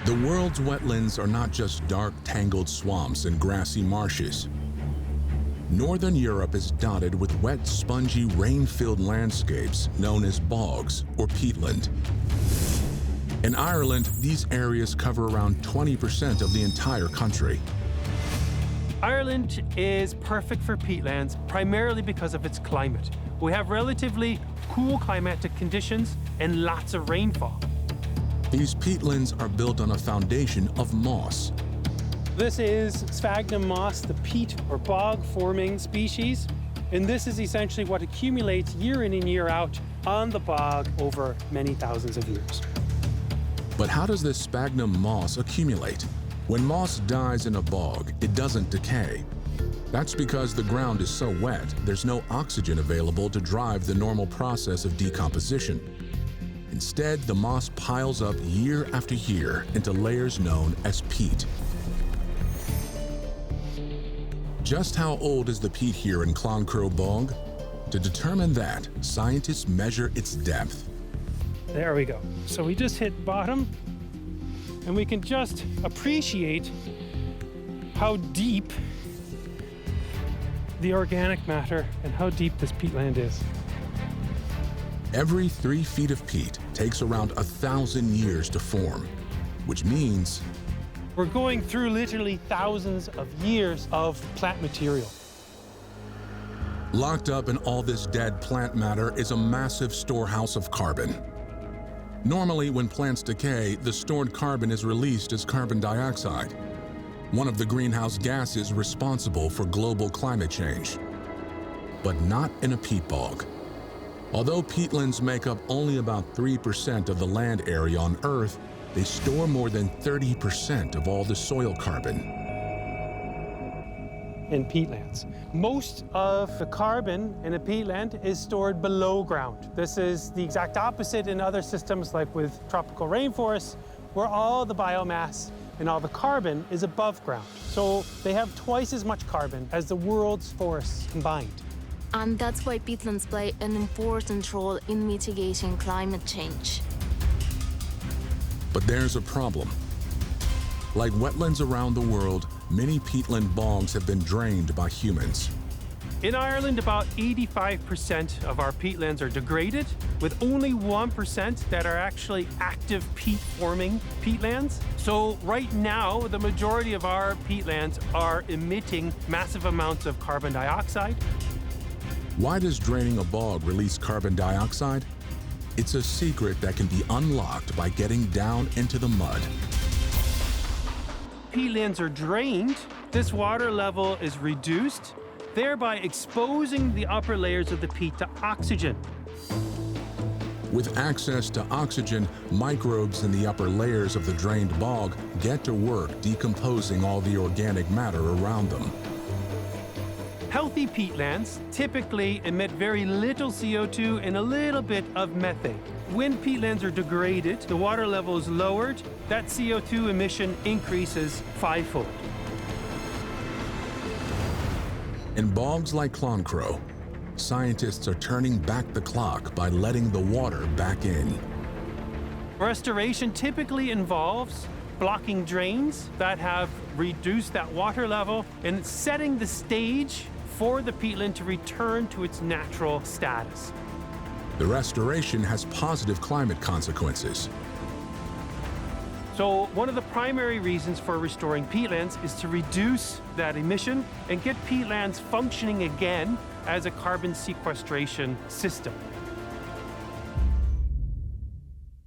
The world's wetlands are not just dark, tangled swamps and grassy marshes. Northern Europe is dotted with wet, spongy, rain-filled landscapes known as bogs or peatland. In Ireland, these areas cover around 20% of the entire country. Ireland is perfect for peatlands primarily because of its climate. We have relatively cool climatic conditions and lots of rainfall. These peatlands are built on a foundation of moss. This is sphagnum moss, the peat or bog-forming species. And this is essentially what accumulates year in and year out on the bog over many thousands of years. But how does this sphagnum moss accumulate? When moss dies in a bog, it doesn't decay. That's because the ground is so wet, there's no oxygen available to drive the normal process of decomposition. Instead, the moss piles up year after year into layers known as peat. Just how old is the peat here in Cloncrow Bog? To determine that, scientists measure its depth. There we go. So we just hit bottom, and we can just appreciate how deep the organic matter and how deep this peatland is. Every 3 feet of peat takes around 1,000 years to form, which means we're going through literally thousands of years of plant material. Locked up in all this dead plant matter is a massive storehouse of carbon. Normally, when plants decay, the stored carbon is released as carbon dioxide, one of the greenhouse gases responsible for global climate change. But not in a peat bog. Although peatlands make up only about 3% of the land area on Earth, they store more than 30% of all the soil carbon. In peatlands, most of the carbon in a peatland is stored below ground. This is the exact opposite in other systems like with tropical rainforests, where all the biomass and all the carbon is above ground. So they have twice as much carbon as the world's forests combined. And that's why peatlands play an important role in mitigating climate change. But there's a problem. Like wetlands around the world, many peatland bogs have been drained by humans. In Ireland, about 85% of our peatlands are degraded, with only 1% that are actually active peat-forming peatlands. So right now, the majority of our peatlands are emitting massive amounts of carbon dioxide. Why does draining a bog release carbon dioxide? It's a secret that can be unlocked by getting down into the mud. Peatlands are drained, this water level is reduced, thereby exposing the upper layers of the peat to oxygen. With access to oxygen, microbes in the upper layers of the drained bog get to work decomposing all the organic matter around them. Healthy peatlands typically emit very little CO2 and a little bit of methane. When peatlands are degraded, the water level is lowered, that CO2 emission increases fivefold. In bogs like Cloncrow, scientists are turning back the clock by letting the water back in. Restoration typically involves blocking drains that have reduced that water level and setting the stage for the peatland to return to its natural status. The restoration has positive climate consequences. So one of the primary reasons for restoring peatlands is to reduce that emission and get peatlands functioning again as a carbon sequestration system.